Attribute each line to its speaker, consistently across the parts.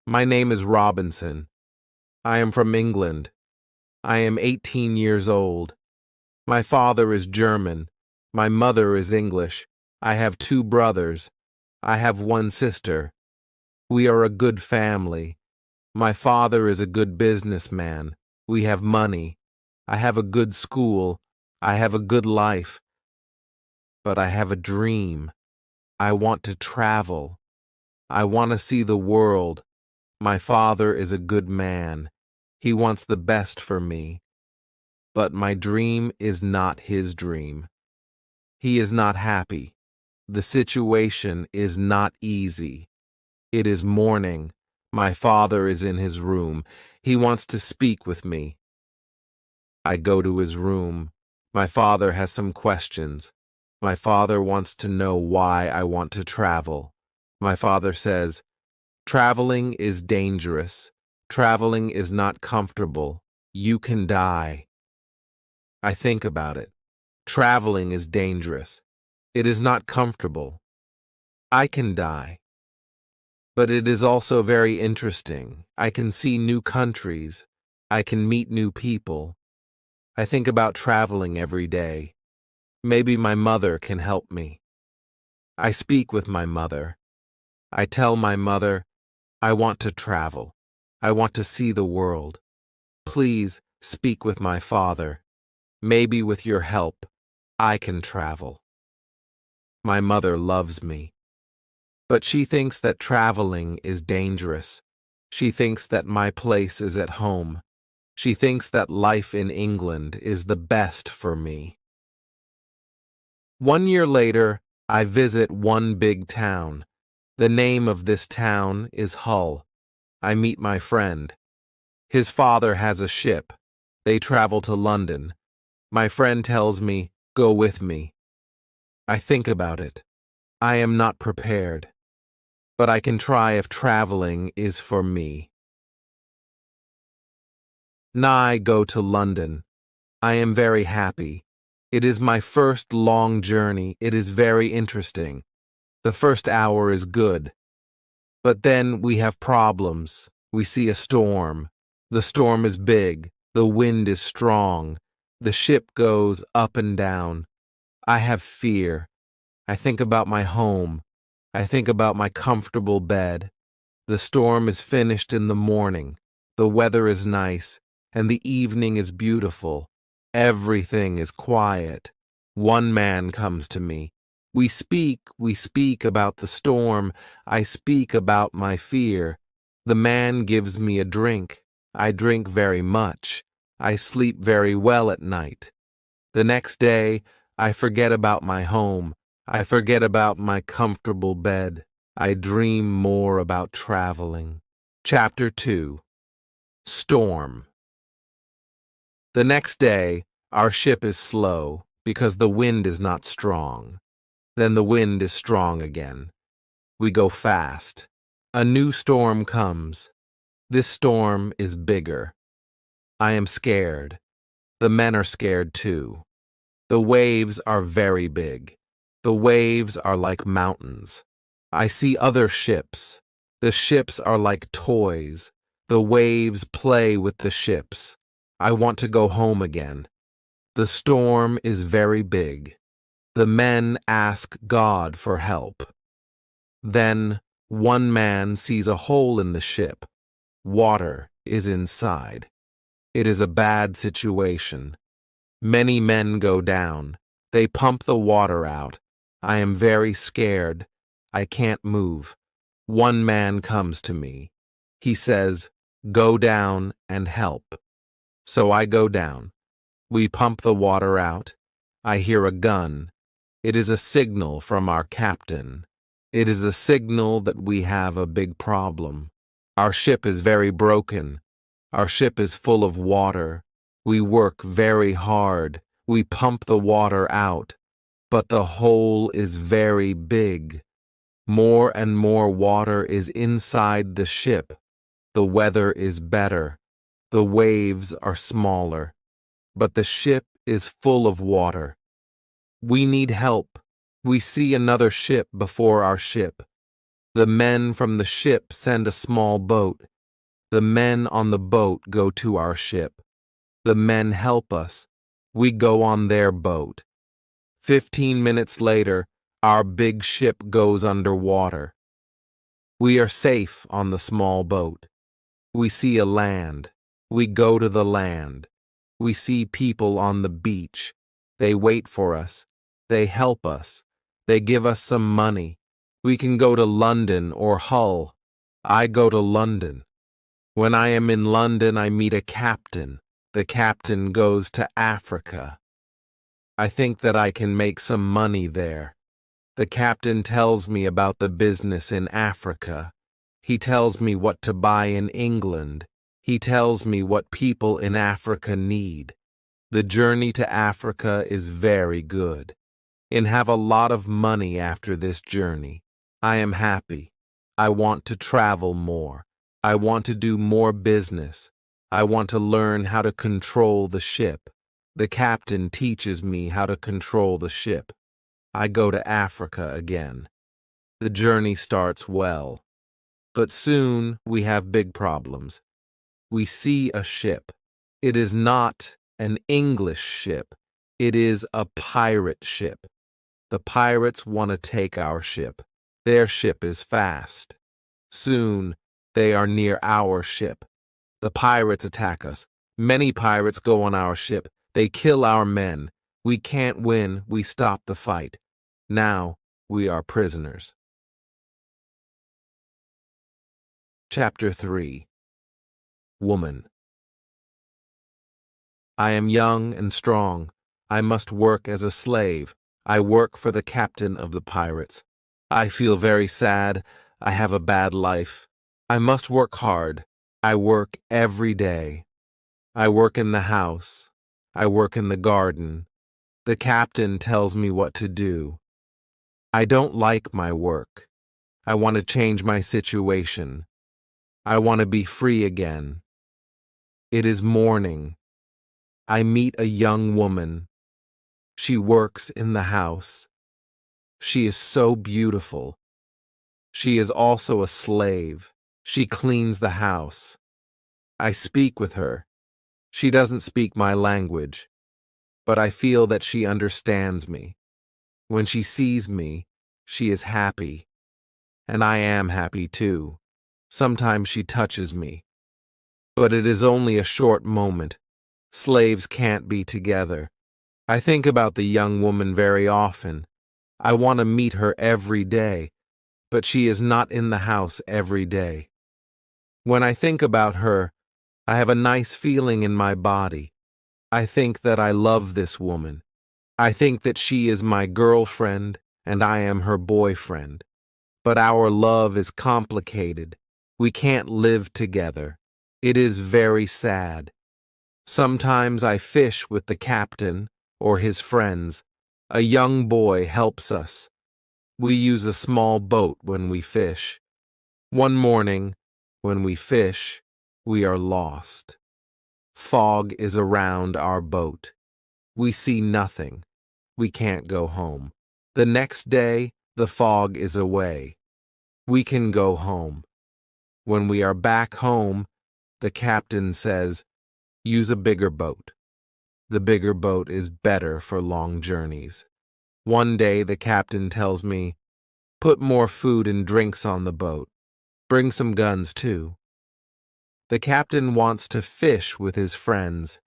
Speaker 1: My name is Robinson. I am from England. I am 18 years old. My father is German. My mother is English. I have two brothers. I have one sister. We are a good family. My father is a good businessman. We have money. I have a good school. I have a good life. But I have a dream. I want to travel. I want to see the world. My father is a good man. He wants the best for me. But my dream is not his dream. He is not happy. The situation is not easy. It is morning. My father is in his room. He wants to speak with me. I go to his room. My father has some questions. My father wants to know why I want to travel. My father says, "Traveling is dangerous. Traveling is not comfortable. You can die." I think about it. Traveling is dangerous. It is not comfortable. I can die. But it is also very interesting. I can see new countries. I can meet new people. I think about traveling every day. Maybe my mother can help me. I speak with my mother. I tell my mother, I want to travel. I want to see the world. Please speak with my father. Maybe with your help, I can travel. My mother loves me. But she thinks that traveling is dangerous. She thinks that my place is at home. She thinks that life in England is the best for me. 1 year later, I visit one big town. The name of this town is Hull. I meet my friend. His father has a ship. They travel to London. My friend tells me, "Go with me." I think about it. I am not prepared. But I can try if traveling is for me. I go to London. I am very happy. It is my first long journey. It is very interesting. The first hour is good. But then we have problems. We see a storm. The storm is big. The wind is strong. The ship goes up and down. I have fear. I think about my home. I think about my comfortable bed. The storm is finished in the morning. The weather is nice, and the evening is beautiful. Everything is quiet. One man comes to me. We speak about the storm. I speak about my fear. The man gives me a drink. I drink very much. I sleep very well at night. The next day, I forget about my home. I forget about my comfortable bed. I dream more about traveling. Chapter 2. Storm. The next day, our ship is slow because the wind is not strong. Then the wind is strong again. We go fast. A new storm comes. This storm is bigger. I am scared. The men are scared too. The waves are very big. The waves are like mountains. I see other ships. The ships are like toys. The waves play with the ships. I want to go home again. The storm is very big. The men ask God for help. Then one man sees a hole in the ship. Water is inside. It is a bad situation. Many men go down. They pump the water out. I am very scared. I can't move. One man comes to me. He says, "Go down and help." So I go down. We pump the water out. I hear a gun. It is a signal from our captain. It is a signal that we have a big problem. Our ship is very broken. Our ship is full of water. We work very hard. We pump the water out. But the hole is very big. More and more water is inside the ship. The weather is better. The waves are smaller. But the ship is full of water. We need help. We see another ship before our ship. The men from the ship send a small boat. The men on the boat go to our ship. The men help us. We go on their boat. 15 minutes later, our big ship goes underwater. We are safe on the small boat. We see a land. We go to the land. We see people on the beach. They wait for us. They help us. They give us some money. We can go to London or Hull. I go to London. When I am in London, I meet a captain. The captain goes to Africa. I think that I can make some money there. The captain tells me about the business in Africa. He tells me what to buy in England. He tells me what people in Africa need. The journey to Africa is very good. And have a lot of money after this journey. I am happy. I want to travel more. I want to do more business. I want to learn how to control the ship. The captain teaches me how to control the ship. I go to Africa again. The journey starts well. But soon we have big problems. We see a ship. It is not an English ship. It is a pirate ship. The pirates want to take our ship. Their ship is fast. Soon they are near our ship. The pirates attack us. Many pirates go on our ship. They kill our men. We can't win. We stop the fight. Now we are prisoners. Chapter 3. Woman. I am young and strong. I must work as a slave. I work for the captain of the pirates. I feel very sad. I have a bad life. I must work hard. I work every day. I work in the house. I work in the garden. The captain tells me what to do. I don't like my work. I want to change my situation. I want to be free again. It is morning. I meet a young woman. She works in the house. She is so beautiful. She is also a slave. She cleans the house. I speak with her. She doesn't speak my language, but I feel that she understands me. When she sees me, she is happy. And I am happy too. Sometimes she touches me. But it is only a short moment. Slaves can't be together. I think about the young woman very often. I want to meet her every day, but she is not in the house every day. When I think about her, I have a nice feeling in my body. I think that I love this woman. I think that she is my girlfriend and I am her boyfriend. But our love is complicated. We can't live together. It is very sad. Sometimes I fish with the captain or his friends. A young boy helps us. We use a small boat when we fish. One morning, when we fish, we are lost. Fog is around our boat. We see nothing. We can't go home. The next day, the fog is away. We can go home. When we are back home, the captain says, use a bigger boat. The bigger boat is better for long journeys. One day the captain tells me, put more food and drinks on the boat. Bring some guns too. The captain wants to fish with his friends.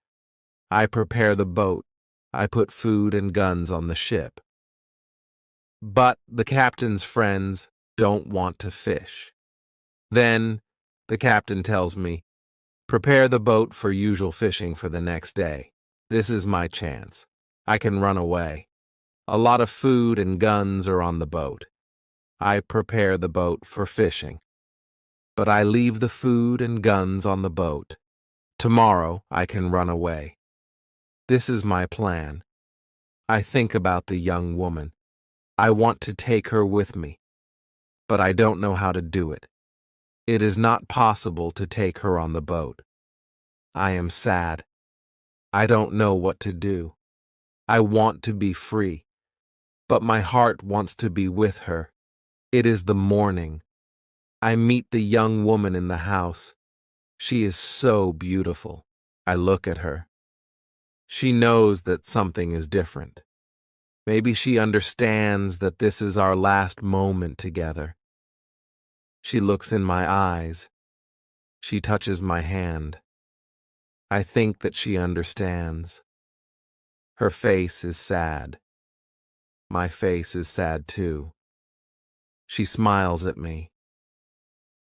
Speaker 1: I prepare the boat. I put food and guns on the ship. But the captain's friends don't want to fish. Then the captain tells me, prepare the boat for usual fishing for the next day. This is my chance. I can run away. A lot of food and guns are on the boat. I prepare the boat for fishing. But I leave the food and guns on the boat. Tomorrow I can run away. This is my plan. I think about the young woman. I want to take her with me, but I don't know how to do it. It is not possible to take her on the boat. I am sad. I don't know what to do. I want to be free, but my heart wants to be with her. It is the morning. I meet the young woman in the house. She is so beautiful. I look at her. She knows that something is different. Maybe she understands that this is our last moment together. She looks in my eyes. She touches my hand. I think that she understands. Her face is sad. My face is sad too. She smiles at me.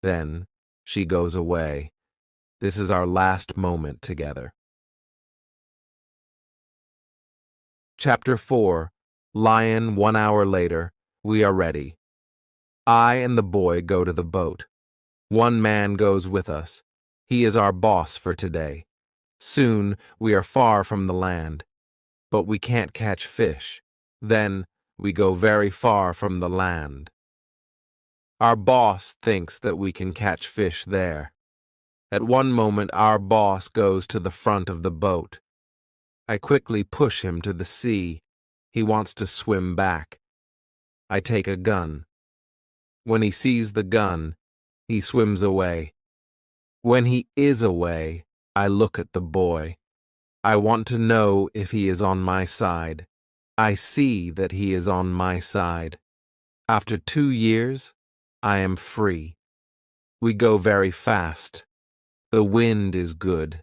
Speaker 1: Then she goes away. This is our last moment together. Chapter 4. Lion 1 hour later. We are ready. I and the boy go to the boat. One man goes with us. He is our boss for today. Soon we are far from the land, but we can't catch fish. Then we go very far from the land. Our boss thinks that we can catch fish there. At one moment, our boss goes to the front of the boat. I quickly push him to the sea. He wants to swim back. I take a gun. When he sees the gun, he swims away. When he is away, I look at the boy. I want to know if he is on my side. I see that he is on my side. After 2 years, I am free. We go very fast. The wind is good.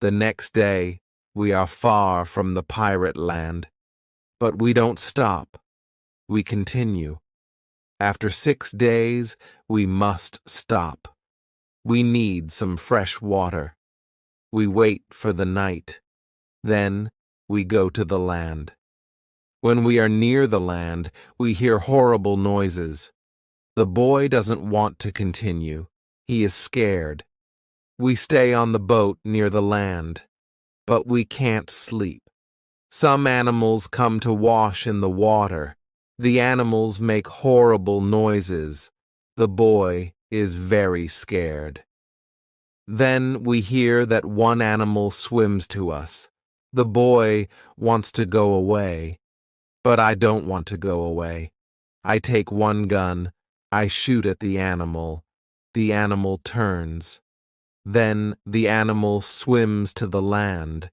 Speaker 1: The next day, we are far from the pirate land. But we don't stop. We continue. After 6 days, we must stop. We need some fresh water. We wait for the night. Then we go to the land. When we are near the land, we hear horrible noises. The boy doesn't want to continue. He is scared. We stay on the boat near the land, but we can't sleep. Some animals come to wash in the water. The animals make horrible noises. The boy is very scared. Then we hear that one animal swims to us. The boy wants to go away, but I don't want to go away. I take one gun. I shoot at the animal. The animal turns. Then the animal swims to the land.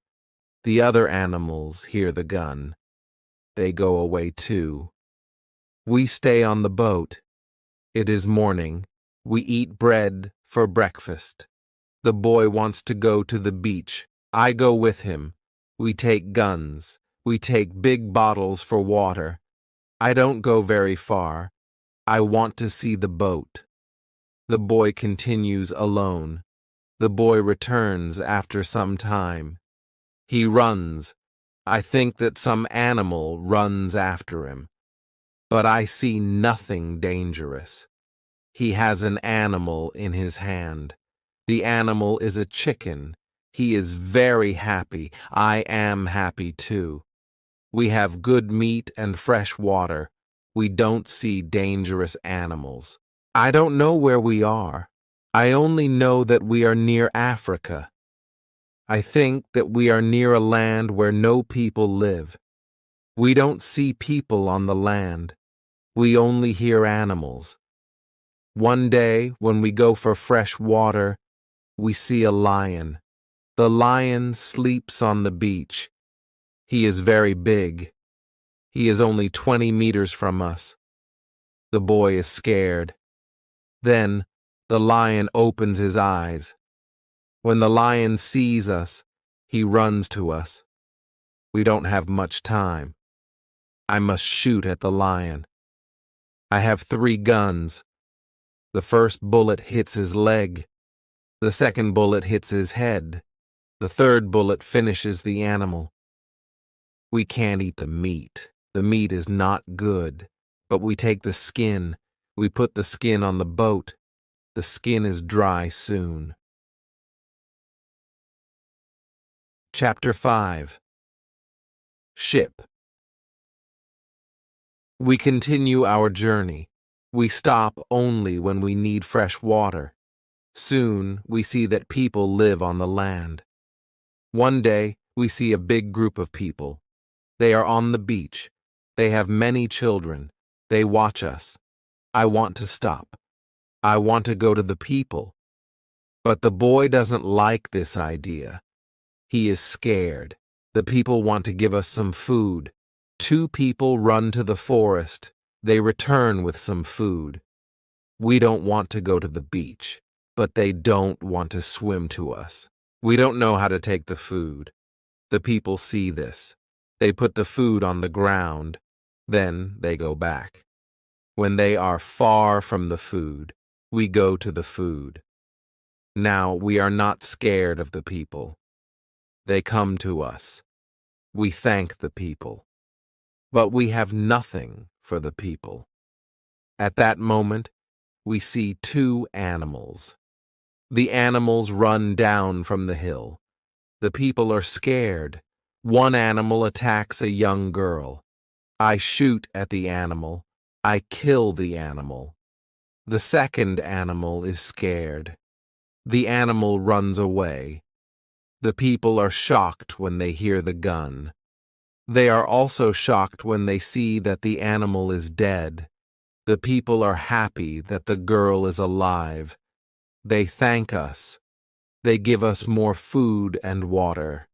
Speaker 1: The other animals hear the gun. They go away too. We stay on the boat. It is morning. We eat bread for breakfast. The boy wants to go to the beach. I go with him. We take guns. We take big bottles for water. I don't go very far. I want to see the boat. The boy continues alone. The boy returns after some time. He runs. I think that some animal runs after him. But I see nothing dangerous. He has an animal in his hand. The animal is a chicken. He is very happy. I am happy too. We have good meat and fresh water. We don't see dangerous animals. I don't know where we are. I only know that we are near Africa. I think that we are near a land where no people live. We don't see people on the land. We only hear animals. One day, when we go for fresh water, we see a lion. The lion sleeps on the beach. He is very big. He is only 20 meters from us. The boy is scared. Then the lion opens his eyes. When the lion sees us, he runs to us. We don't have much time. I must shoot at the lion. I have 3 guns. The first bullet hits his leg. The second bullet hits his head. The third bullet finishes the animal. We can't eat the meat. The meat is not good. But we take the skin. We put the skin on the boat. The skin is dry soon. Chapter 5. Ship. We continue our journey. We stop only when we need fresh water. Soon we see that people live on the land. One day we see a big group of people. They are on the beach. They have many children. They watch us. I want to stop. I want to go to the people. But the boy doesn't like this idea. He is scared. The people want to give us some food. Two people run to the forest. They return with some food. We don't want to go to the beach, but they don't want to swim to us. We don't know how to take the food. The people see this. They put the food on the ground. Then they go back. When they are far from the food, we go to the food. Now we are not scared of the people. They come to us. We thank the people. But we have nothing for the people. At that moment, we see two animals. The animals run down from the hill. The people are scared. One animal attacks a young girl. I shoot at the animal. I kill the animal. The second animal is scared. The animal runs away. The people are shocked when they hear the gun. They are also shocked when they see that the animal is dead. The people are happy that the girl is alive. They thank us. They give us more food and water.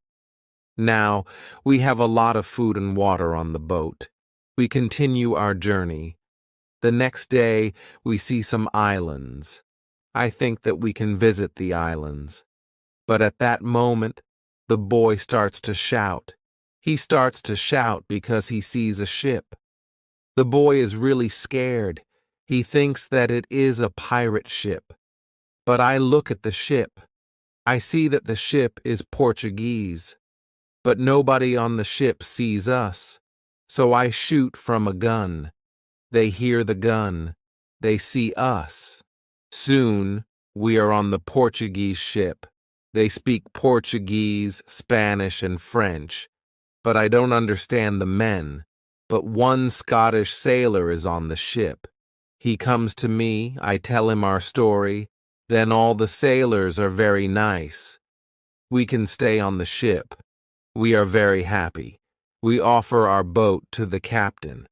Speaker 1: Now, we have a lot of food and water on the boat. We continue our journey. The next day, we see some islands. I think that we can visit the islands. But at that moment, the boy starts to shout. He starts to shout because he sees a ship. The boy is really scared. He thinks that it is a pirate ship. But I look at the ship. I see that the ship is Portuguese. But nobody on the ship sees us. So I shoot from a gun. They hear the gun. They see us. Soon, we are on the Portuguese ship. They speak Portuguese, Spanish, and French. But I don't understand the men. But one Scottish sailor is on the ship. He comes to me, I tell him our story. Then all the sailors are very nice. We can stay on the ship. We are very happy. We offer our boat to the captain.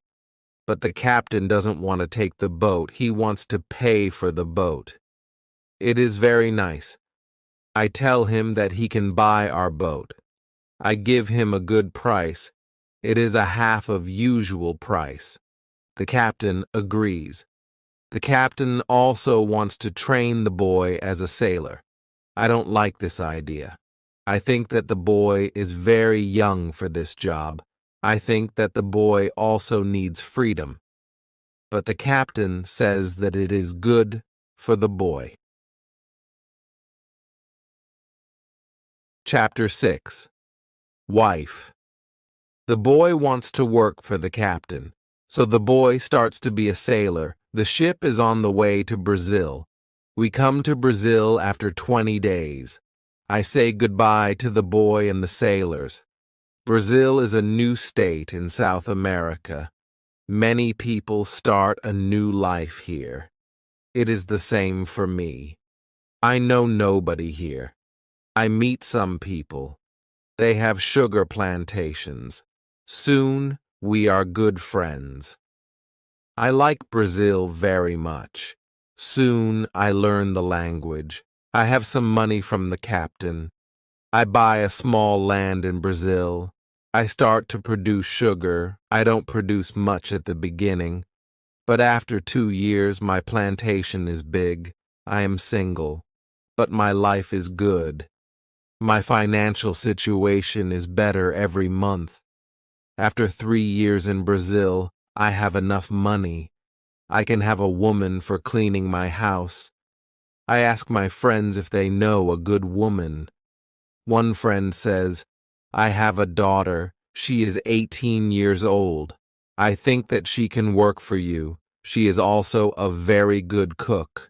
Speaker 1: But the captain doesn't want to take the boat. He wants to pay for the boat. It is very nice. I tell him that he can buy our boat. I give him a good price. It is a half of usual price. The captain agrees. The captain also wants to train the boy as a sailor. I don't like this idea. I think that the boy is very young for this job. I think that the boy also needs freedom. But the captain says that it is good for the boy. Chapter 6. Wife. The boy wants to work for the captain, so the boy starts to be a sailor. The ship is on the way to Brazil. We come to Brazil after 20 days. I say goodbye to the boy and the sailors. Brazil is a new state in South America. Many people start a new life here. It is the same for me. I know nobody here. I meet some people. They have sugar plantations. Soon, we are good friends. I like Brazil very much. Soon, I learn the language. I have some money from the captain. I buy a small land in Brazil. I start to produce sugar. I don't produce much at the beginning. But after 2 years, my plantation is big. I am single. But my life is good. My financial situation is better every month. After 3 years in Brazil, I have enough money. I can have a woman for cleaning my house. I ask my friends if they know a good woman. One friend says, I have a daughter. She is 18 years old. I think that she can work for you. She is also a very good cook.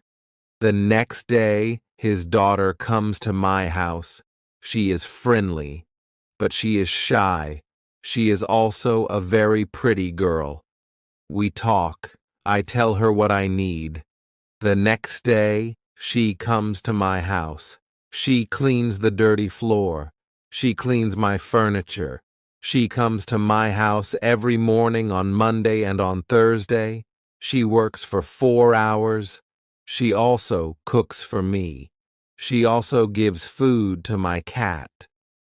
Speaker 1: The next day, his daughter comes to my house. She is friendly, but she is shy. She is also a very pretty girl. We talk. I tell her what I need. The next day, she comes to my house. She cleans the dirty floor. She cleans my furniture. She comes to my house every morning on Monday and on Thursday. She works for 4 hours. She also cooks for me. She also gives food to my cat.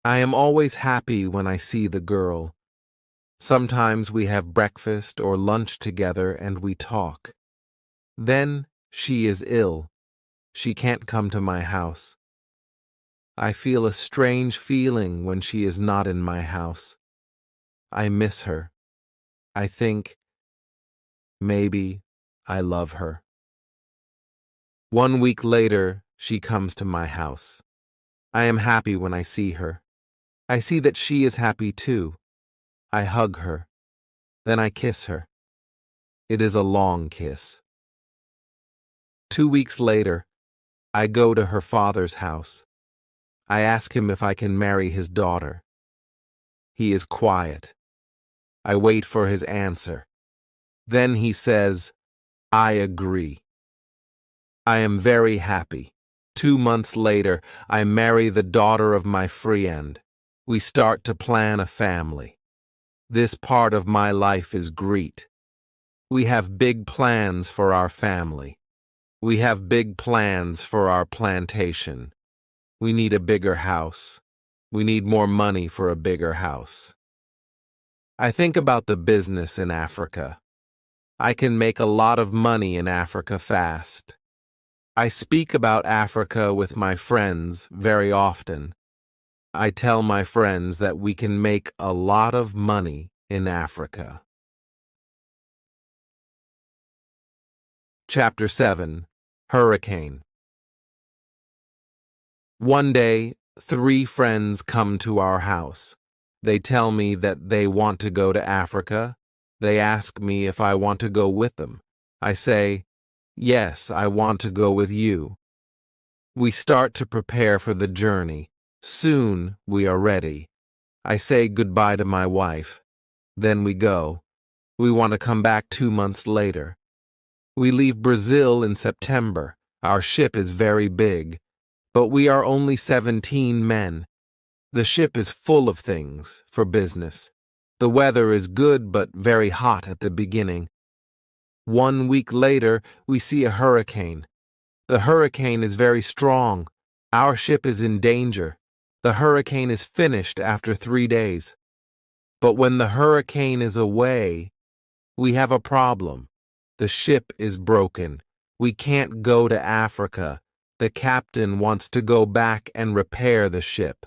Speaker 1: I am always happy when I see the girl. Sometimes we have breakfast or lunch together and we talk. Then she is ill. She can't come to my house. I feel a strange feeling when she is not in my house. I miss her. I think maybe I love her. 1 week later, she comes to my house. I am happy when I see her. I see that she is happy too. I hug her. Then I kiss her. It is a long kiss. 2 weeks later, I go to her father's house. I ask him if I can marry his daughter. He is quiet. I wait for his answer. Then he says, I agree. I am very happy. 2 months later, I marry the daughter of my friend. We start to plan a family. This part of my life is great. We have big plans for our family. We have big plans for our plantation. We need a bigger house. We need more money for a bigger house. I think about the business in Africa. I can make a lot of money in Africa fast. I speak about Africa with my friends very often. I tell my friends that we can make a lot of money in Africa. Chapter 7. Hurricane. One day, 3 friends come to our house. They tell me that they want to go to Africa. They ask me if I want to go with them. I say, yes, I want to go with you. We start to prepare for the journey. Soon we are ready. I say goodbye to my wife. Then we go. We want to come back 2 months later. We leave Brazil in September. Our ship is very big, but we are only 17 men. The ship is full of things for business. The weather is good but very hot at the beginning. 1 week later, we see a hurricane. The hurricane is very strong. Our ship is in danger. The hurricane is finished after 3 days. But when the hurricane is away, we have a problem. The ship is broken. We can't go to Africa. The captain wants to go back and repair the ship.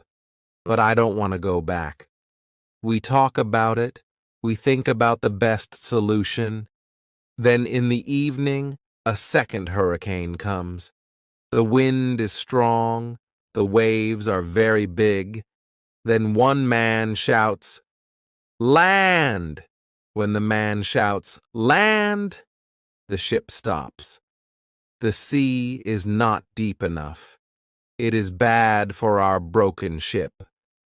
Speaker 1: But I don't want to go back. We talk about it. We think about the best solution. Then in the evening, a second hurricane comes. The wind is strong. The waves are very big. Then one man shouts, "Land!" When the man shouts, "Land!" the ship stops. The sea is not deep enough. It is bad for our broken ship.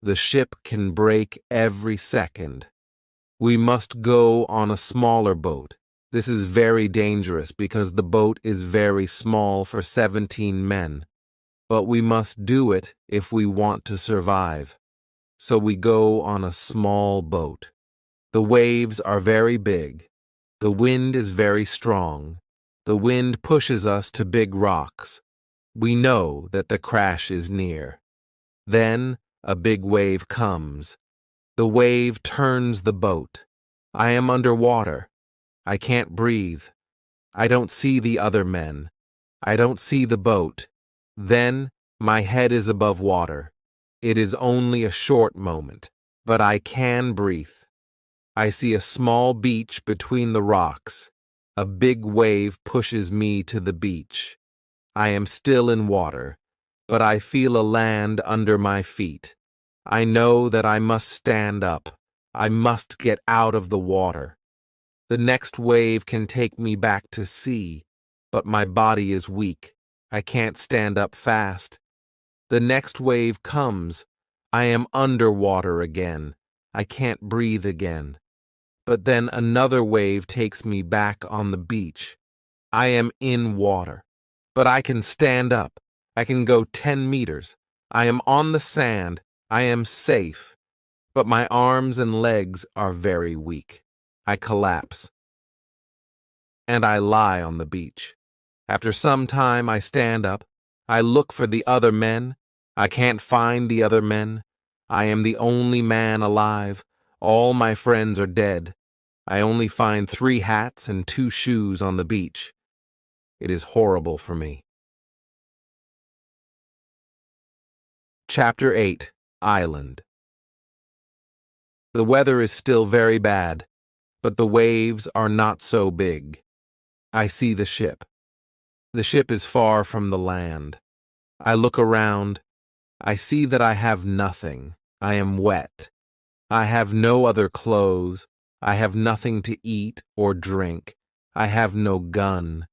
Speaker 1: The ship can break every second. We must go on a smaller boat. This is very dangerous because the boat is very small for 17 men. But we must do it if we want to survive. So we go on a small boat. The waves are very big. The wind is very strong. The wind pushes us to big rocks. We know that the crash is near. Then a big wave comes. The wave turns the boat. I am underwater. I can't breathe. I don't see the other men. I don't see the boat. Then my head is above water. It is only a short moment, but I can breathe. I see a small beach between the rocks. A big wave pushes me to the beach. I am still in water, but I feel a land under my feet. I know that I must stand up. I must get out of the water. The next wave can take me back to sea, but my body is weak. I can't stand up fast. The next wave comes. I am underwater again. I can't breathe again. But then another wave takes me back on the beach. I am in water, but I can stand up. I can go 10 meters. I am on the sand. I am safe. But my arms and legs are very weak. I collapse. And I lie on the beach. After some time, I stand up. I look for the other men. I can't find the other men. I am the only man alive. All my friends are dead. I only find 3 hats and 2 shoes on the beach. It is horrible for me. Chapter 8. Island. The weather is still very bad, but the waves are not so big. I see the ship. The ship is far from the land. I look around. I see that I have nothing. I am wet. I have no other clothes. I have nothing to eat or drink. I have no gun.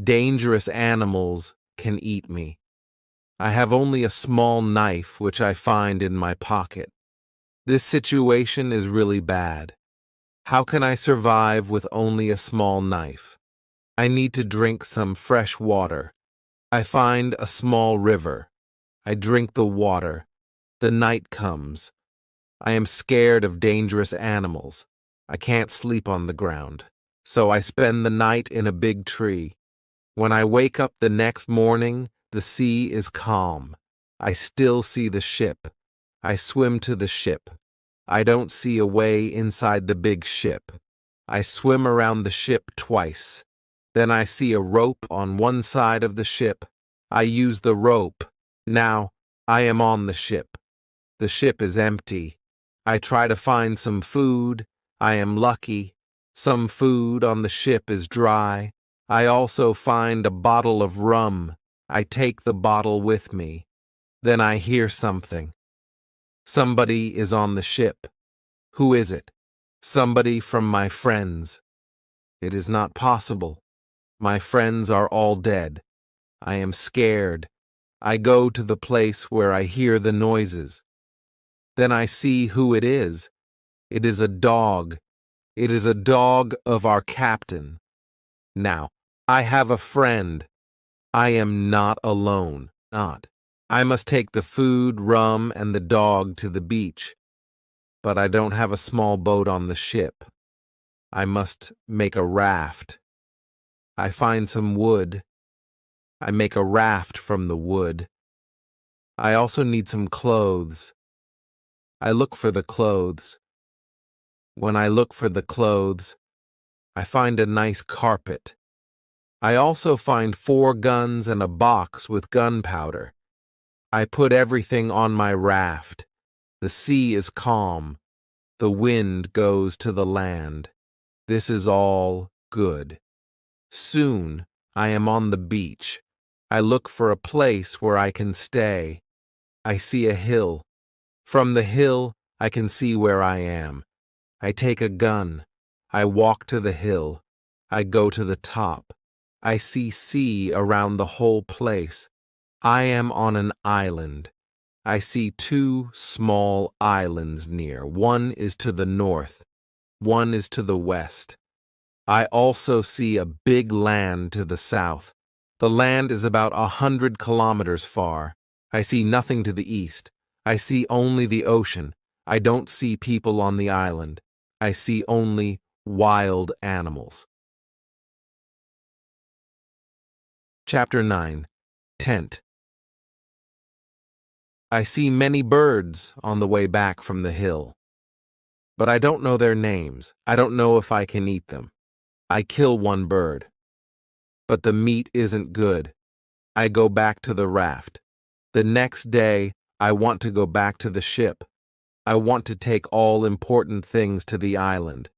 Speaker 1: Dangerous animals can eat me. I have only a small knife which I find in my pocket. This situation is really bad. How can I survive with only a small knife? I need to drink some fresh water. I find a small river. I drink the water. The night comes. I am scared of dangerous animals. I can't sleep on the ground, so I spend the night in a big tree. When I wake up the next morning, the sea is calm. I still see the ship. I swim to the ship. I don't see a way inside the big ship. I swim around the ship twice. Then I see a rope on one side of the ship. I use the rope. Now I am on the ship. The ship is empty. I try to find some food. I am lucky. Some food on the ship is dry. I also find a bottle of rum. I take the bottle with me. Then I hear something. Somebody is on the ship. Who is it? Somebody from my friends. It is not possible. My friends are all dead. I am scared. I go to the place where I hear the noises. Then I see who it is. It is a dog. It is a dog of our captain. Now, I have a friend. I am not alone. I must take the food, rum, and the dog to the beach. But I don't have a small boat on the ship. I must make a raft. I find some wood. I make a raft from the wood. I also need some clothes. I look for the clothes. When I look for the clothes, I find a nice carpet. I also find 4 guns and a box with gunpowder. I put everything on my raft. The sea is calm. The wind goes to the land. This is all good. Soon I am on the beach. I look for a place where I can stay. I see a hill. From the hill, I can see where I am. I take a gun. I walk to the hill. I go to the top. I see sea around the whole place. I am on an island. I see 2 small islands near. One is to the north. One is to the west. I also see a big land to the south. The land is about 100 kilometers far. I see nothing to the east. I see only the ocean. I don't see people on the island. I see only wild animals. Chapter 9. Tent. I see many birds on the way back from the hill. But I don't know their names. I don't know if I can eat them. I kill one bird. But the meat isn't good. I go back to the raft. The next day, I want to go back to the ship. I want to take all important things to the island.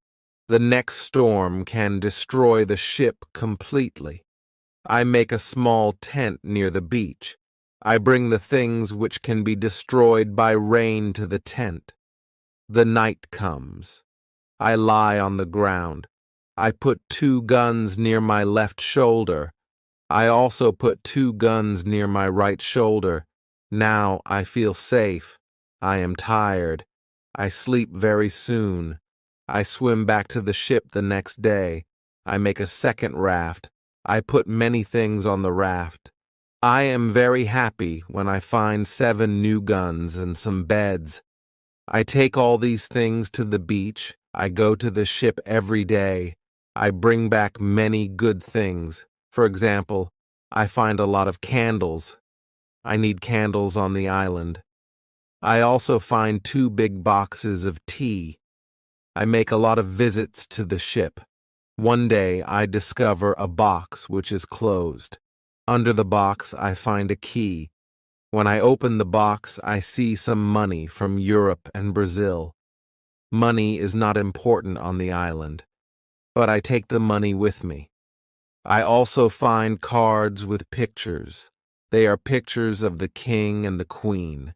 Speaker 1: The next storm can destroy the ship completely. I make a small tent near the beach. I bring the things which can be destroyed by rain to the tent. The night comes. I lie on the ground. I put 2 guns near my left shoulder. I also put 2 guns near my right shoulder. Now I feel safe. I am tired. I sleep very soon. I swim back to the ship the next day. I make a second raft. I put many things on the raft. I am very happy when I find 7 new guns and some beds. I take all these things to the beach. I go to the ship every day. I bring back many good things. For example, I find a lot of candles. I need candles on the island. I also find 2 big boxes of tea. I make a lot of visits to the ship. One day I discover a box which is closed. Under the box I find a key. When I open the box, I see some money from Europe and Brazil. Money is not important on the island, but I take the money with me. I also find cards with pictures. They are pictures of the king and the queen.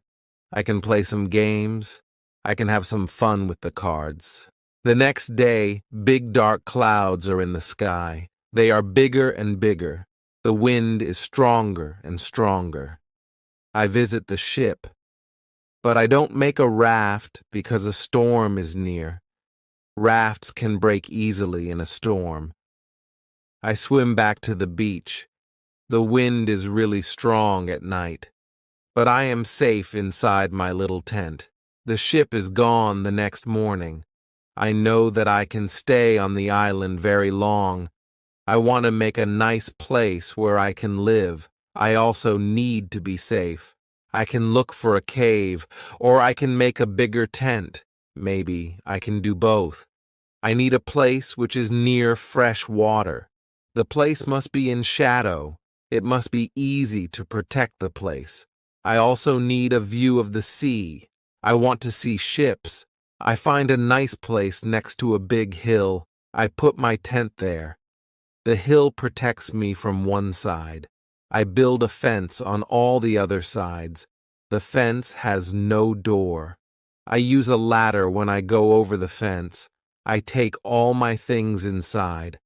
Speaker 1: I can play some games. I can have some fun with the cards. The next day, big dark clouds are in the sky. They are bigger and bigger. The wind is stronger and stronger. I visit the ship, but I don't make a raft because a storm is near. Rafts can break easily in a storm. I swim back to the beach. The wind is really strong at night, but I am safe inside my little tent. The ship is gone the next morning. I know that I can stay on the island very long. I want to make a nice place where I can live. I also need to be safe. I can look for a cave, or I can make a bigger tent. Maybe I can do both. I need a place which is near fresh water. The place must be in shadow. It must be easy to protect the place. I also need a view of the sea. I want to see ships. I find a nice place next to a big hill. I put my tent there. The hill protects me from one side. I build a fence on all the other sides. The fence has no door. I use a ladder when I go over the fence. I take all my things inside.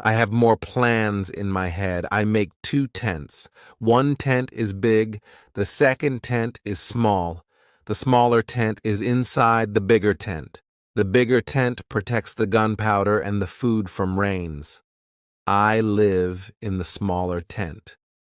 Speaker 1: I have more plans in my head. I make 2 tents. One tent is big. The second tent is small. The smaller tent is inside the bigger tent. The bigger tent protects the gunpowder and the food from rains. I live in the smaller tent.